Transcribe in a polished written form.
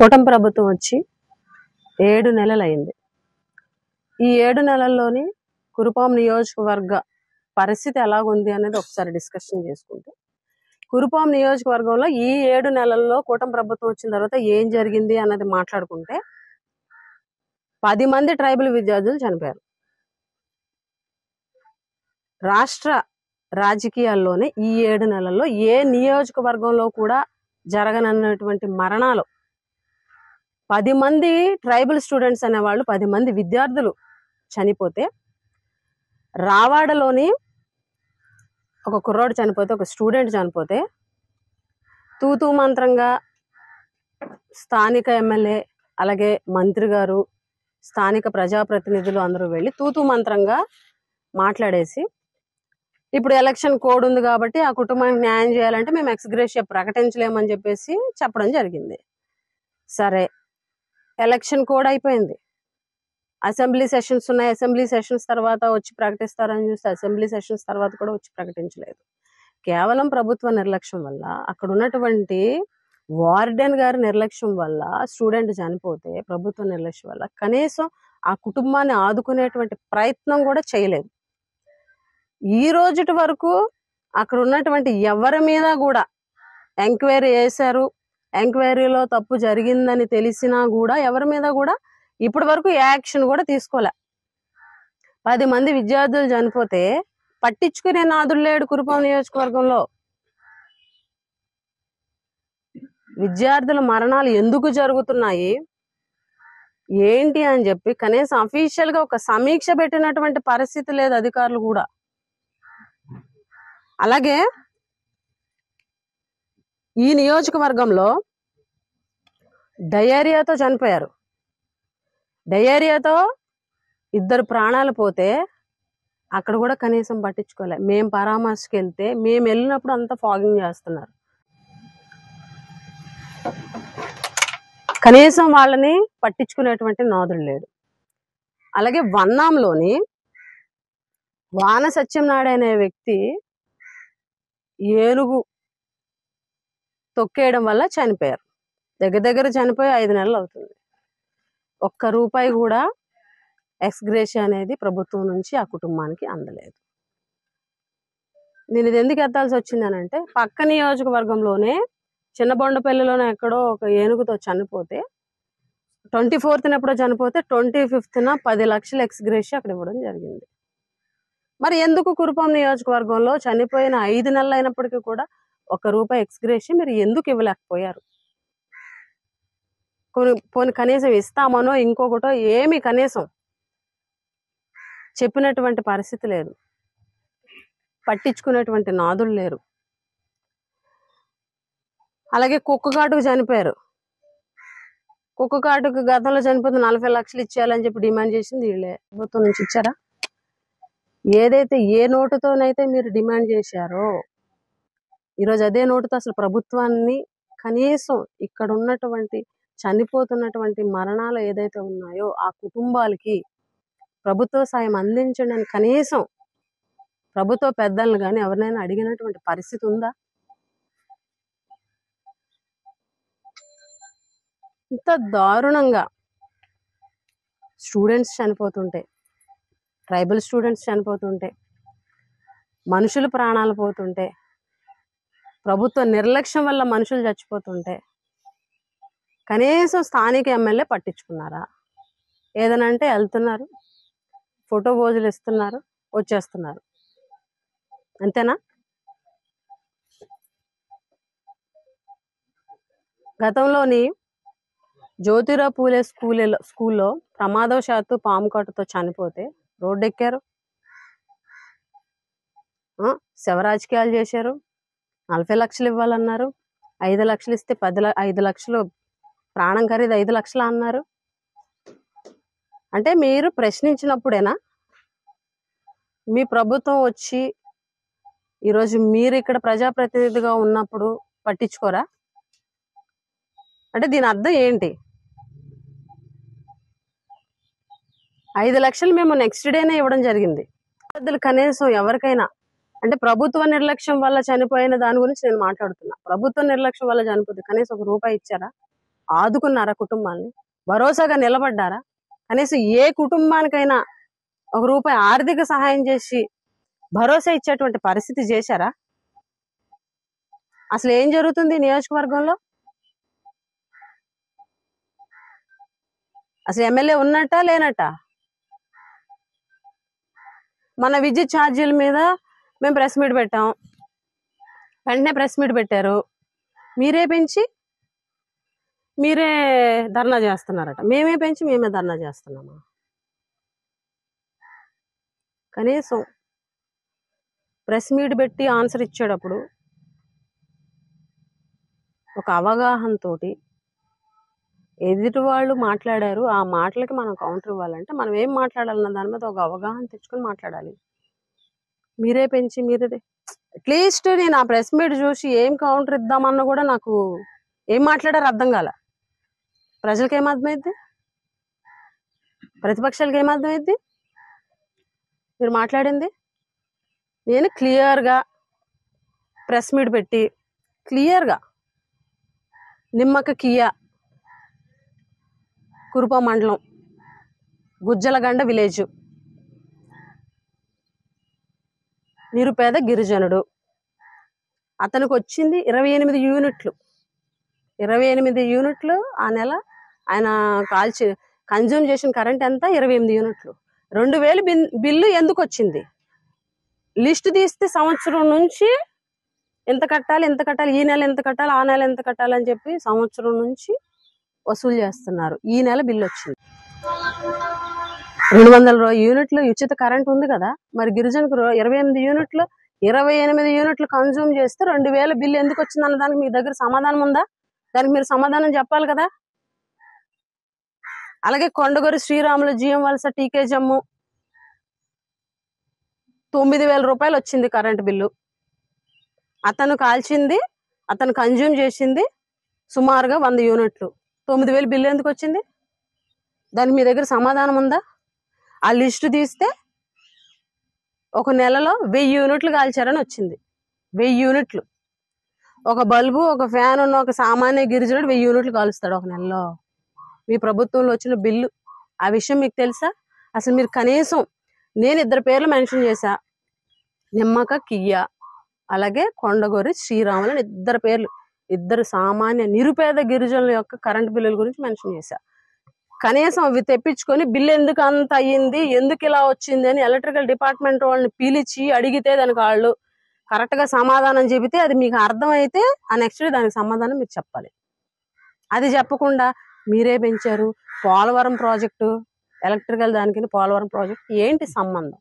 కూటమి ప్రభుత్వం వచ్చి 7 నెలలైంది. ఈ 7 నెలల్లోని కురుపాం నియోజకవర్గ పరిస్థితి ఎలాగుంది అనేది ఒకసారి డిస్కషన్ చేసుకుంటే, కురుపాం నియోజకవర్గంలో ఈ 7 నెలల్లో కూటమి ప్రభుత్వం వచ్చిన తర్వాత ఏం జరిగింది అన్నది మాట్లాడుకుంటే 10 మంది ట్రైబల్ విద్యార్థులు చనిపోయారు. రాష్ట్ర రాజకీయాల్లోనే ఈ 7 నెలల్లో ఏ నియోజకవర్గంలో కూడా జరగనన్నటువంటి మరణాలు 10 మంది ట్రైబల్ స్టూడెంట్స్ అనేవాళ్ళు 10 మంది విద్యార్థులు చనిపోతే, రావాడలోని ఒక కుర్రోడు చనిపోతే, ఒక స్టూడెంట్ చనిపోతే తూతూ మంత్రంగా స్థానిక ఎమ్మెల్యే అలాగే మంత్రి గారు స్థానిక ప్రజాప్రతినిధులు అందరూ వెళ్ళి తూతూ మంత్రంగా మాట్లాడేసి, ఇప్పుడు ఎలక్షన్ కోడ్ ఉంది కాబట్టి ఆ కుటుంబానికి న్యాయం చేయాలంటే మేము ఎక్స్గ్రేషియా ప్రకటించలేమని చెప్పేసి చెప్పడం జరిగింది. సరే, ఎలక్షన్ కోడ్ అయిపోయింది. అసెంబ్లీ సెషన్స్ ఉన్నాయి. అసెంబ్లీ సెషన్స్ తర్వాత వచ్చి ప్రకటిస్తారని చూస్తే అసెంబ్లీ సెషన్స్ తర్వాత కూడా వచ్చి ప్రకటించలేదు. కేవలం ప్రభుత్వ నిర్లక్ష్యం వల్ల, అక్కడ ఉన్నటువంటి వార్డెన్ గారి నిర్లక్ష్యం వల్ల స్టూడెంట్ చనిపోతే, ప్రభుత్వ నిర్లక్ష్యం వల్ల కనీసం ఆ కుటుంబాన్ని ఆదుకునేటువంటి ప్రయత్నం కూడా చేయలేదు. ఈ రోజుటి వరకు అక్కడ ఉన్నటువంటి ఎవరి మీద కూడా ఎంక్వైరీ చేశారు. ఎంక్వైరీలో తప్పు జరిగిందని తెలిసినా కూడా ఎవరి మీద కూడా ఇప్పటి వరకు యాక్షన్ కూడా తీసుకోలే. 10 మంది విద్యార్థులు చనిపోతే పట్టించుకునే నాదుడు లేడు కురుపాం నియోజకవర్గంలో. విద్యార్థుల మరణాలు ఎందుకు జరుగుతున్నాయి ఏంటి అని చెప్పి కనీసం అఫీషియల్ గా ఒక సమీక్ష పెట్టినటువంటి పరిస్థితి లేదు అధికారులు కూడా. అలాగే ఈ నియోజకవర్గంలో డయేరియాతో చనిపోయారు. డయేరియాతో 2 ప్రాణాలు పోతే అక్కడ కూడా కనీసం పట్టించుకోలే. మేము పరామర్శకి వెళ్తే మేము వెళ్ళినప్పుడు అంతా ఫాగింగ్ చేస్తున్నారు. కనీసం వాళ్ళని పట్టించుకునేటువంటి నాదుడు లేడు. అలాగే వన్నాంలోని వాన సత్యంనాయుడు అనే వ్యక్తి ఏనుగు తొక్కేయడం వల్ల చనిపోయారు. దగ్గర చనిపోయి 5 నెలలు అవుతుంది. ఒక్క రూపాయి కూడా ఎక్స్గ్రేషియా అనేది ప్రభుత్వం నుంచి ఆ కుటుంబానికి అందలేదు. నేను ఇది ఎందుకు ఎత్తాల్సి వచ్చిందనంటే, పక్క నియోజకవర్గంలోనే చిన్నబొండపల్లిలోనే ఎక్కడో ఒక ఏనుగుతో చనిపోతే 24th ఎప్పుడో చనిపోతే 25th 10 లక్షల ఎక్స్గ్రేషియా అక్కడ ఇవ్వడం జరిగింది. మరి ఎందుకు కురుపాం నియోజకవర్గంలో చనిపోయిన 5 నెలలు అయినప్పటికీ కూడా 1 రూపాయి ఎక్స్గ్రేషియా మీరు ఎందుకు ఇవ్వలేకపోయారు? పోనీ కనీసం ఇస్తామనో ఇంకొకటో ఏమి కనీసం చెప్పినటువంటి పరిస్థితి లేదు. పట్టించుకునేటువంటి నాదులు లేరు. అలాగే కుక్కకాటుకు చనిపోయారు. కుక్కకాటుకు గతంలో చనిపోతే 40 లక్షలు ఇచ్చేయాలని చెప్పి డిమాండ్ చేసింది వీళ్ళే. ప్రభుత్వం నుంచి ఇచ్చారా? ఏదైతే ఏ నోటుతోనైతే మీరు డిమాండ్ చేశారో ఈరోజు అదే నోటుతో అసలు ప్రభుత్వాన్ని కనీసం ఇక్కడ ఉన్నటువంటి చనిపోతున్నటువంటి మరణాలు ఏదైతే ఉన్నాయో ఆ కుటుంబాలకి ప్రభుత్వ సాయం అందించండి అని కనీసం ప్రభుత్వ పెద్దలను కానీ ఎవరినైనా అడిగినటువంటి పరిస్థితి ఉందా? ఇంత దారుణంగా స్టూడెంట్స్ చనిపోతుంటే, ట్రైబల్ స్టూడెంట్స్ చనిపోతుంటే, మనుషులు ప్రాణాలు పోతుంటే, ప్రభుత్వ నిర్లక్ష్యం వల్ల మనుషులు చచ్చిపోతుంటే కనీసం స్థానిక ఎమ్మెల్యే పట్టించుకున్నారా? ఏదైనా అంటే వెళ్తున్నారు, ఫోటో పోజులు ఇస్తున్నారు, వచ్చేస్తున్నారు, అంతేనా? గతంలోని జ్యోతిరావు పూలే స్కూల్లో ప్రమాదవశాత్తు పాము కాటుతో చనిపోతే రోడ్డు ఎక్కారు, శవ రాజకీయాలు చేశారు, 40 లక్షలు ఇవ్వాలన్నారు, 5 లక్షలు ఇస్తే 5 లక్షలు ప్రాణం ఖరీదు 5 లక్షలు అన్నారు. అంటే మీరు ప్రశ్నించినప్పుడేనా మీ ప్రభుత్వం వచ్చి ఈరోజు మీరు ఇక్కడ ప్రజాప్రతినిధిగా ఉన్నప్పుడు పట్టించుకోరా? అంటే దీని అర్థం ఏంటి? 5 లక్షలు మేము నెక్స్ట్ డేనే ఇవ్వడం జరిగింది. పెద్దలు కనీసం ఎవరికైనా అంటే ప్రభుత్వ నిర్లక్ష్యం వల్ల చనిపోయిన దాని గురించి నేను మాట్లాడుతున్నా. ప్రభుత్వ నిర్లక్ష్యం వల్ల చనిపోతే కనీసం 1 రూపాయి ఇచ్చారా? ఆదుకున్నారా కుటుంబాన్ని? భరోసాగా నిలబడ్డారా? కనీసం ఏ కుటుంబానికైనా ఒక రూపాయి ఆర్థిక సహాయం చేసి భరోసా ఇచ్చేటువంటి పరిస్థితి చేశారా? అసలు ఏం జరుగుతుంది నియోజకవర్గంలో? అసలు ఎమ్మెల్యే ఉన్నట్టా లేనట్టా? మన విద్యుత్ ఛార్జీల మీద మేము ప్రెస్ మీట్ పెట్టాం, వెంటనే ప్రెస్ మీట్ పెట్టారు, మీరే పెంచి మీరే ధర్నా చేస్తున్నారట. మేమే పెంచి మేమే ధర్నా చేస్తున్నామా? కనీసం ప్రెస్ మీట్ పెట్టి ఆన్సర్ ఇచ్చేటప్పుడు ఒక అవగాహనతోటి ఎదుటి వాళ్ళు మాట్లాడారు, ఆ మాటలకి మనం కౌంటర్ ఇవ్వాలంటే మనం ఏం మాట్లాడాలన్న దాని మీద ఒక అవగాహన తెచ్చుకొని మాట్లాడాలి. మీరే పెంచి మీరే అట్లీస్ట్ నేను ఆ ప్రెస్ మీట్ చూసి ఏం కౌంటర్ ఇద్దామన్నా కూడా నాకు ఏం మాట్లాడారు అర్థం కాల. ప్రజలకు ఏమర్థమైద్ది? ప్రతిపక్షాలకు ఏమర్థమైద్ది మీరు మాట్లాడింది? నేను క్లియర్గా ప్రెస్ మీట్ పెట్టి క్లియర్గా నిమ్మక కియా కురుప మండలం గుజ్జలగండ విలేజ్ నిరుపేద గిరిజనుడు, అతనికి వచ్చింది 28 యూనిట్లు. 28 యూనిట్లు ఆ నెల ఆయన కన్జ్యూమ్ చేసిన కరెంట్ ఎంత? 28 యూనిట్లు. 2000 బిల్లు ఎందుకు వచ్చింది? లిస్ట్ తీస్తే సంవత్సరం నుంచి ఎంత కట్టాలి, ఈ నెల ఎంత కట్టాలి, ఆ నెల ఎంత కట్టాలి అని చెప్పి సంవత్సరం నుంచి వసూలు చేస్తున్నారు. ఈ నెల బిల్లు వచ్చింది. 200 యూనిట్లు ఉచిత కరెంట్ ఉంది కదా, మరి గిరిజనకు 28 యూనిట్లు కన్జ్యూమ్ చేస్తే 2000 బిల్లు ఎందుకు వచ్చింది అన్న దానికి మీ దగ్గర సమాధానం ఉందా? దానికి మీరు సమాధానం చెప్పాలి కదా. అలాగే కొండగొరి శ్రీరాములు జిఎం వలస టీకే జమ్ము 9000 రూపాయలు వచ్చింది కరెంట్ బిల్లు. అతను కన్జ్యూమ్ చేసింది సుమారుగా 100 యూనిట్లు. 9000 బిల్లు ఎందుకు వచ్చింది? దానికి మీ దగ్గర సమాధానం ఉందా? ఆ లిస్టు తీస్తే ఒక నెలలో 1000 యూనిట్లు కాల్చారని వచ్చింది. 1000 యూనిట్లు. ఒక బల్బు, ఒక ఫ్యాన్ ఉన్న ఒక సామాన్య గిరిజనుడు 1000 యూనిట్లు కాలుస్తాడు ఒక నెలలో. మీ ప్రభుత్వంలో వచ్చిన బిల్లు ఆ విషయం మీకు తెలుసా? అసలు మీరు కనీసం, నేను 2 పేర్లు మెన్షన్ చేశా, నిమ్మక కియా అలాగే కొండగొరి శ్రీరాములు అని 2 పేర్లు, 2 సామాన్య నిరుపేద గిరిజనుల యొక్క కరెంట్ బిల్లుల గురించి మెన్షన్ చేశా. కనీసం అవి తెప్పించుకొని బిల్లు ఎందుకు అంత అయ్యింది, ఎందుకు ఇలా వచ్చింది అని ఎలక్ట్రికల్ డిపార్ట్మెంట్ వాళ్ళని పిలిచి అడిగితే దానికి వాళ్ళు కరెక్ట్ గా సమాధానం చెబితే అది మీకు అర్థమైతే ఆ నెక్స్ట్ డే దానికి సమాధానం మీరు చెప్పాలి. అది చెప్పకుండా మీరే పెంచారు. పోలవరం ప్రాజెక్టు, ఎలక్ట్రికల్ దానికి పోలవరం ప్రాజెక్ట్ ఏంటి సంబంధం?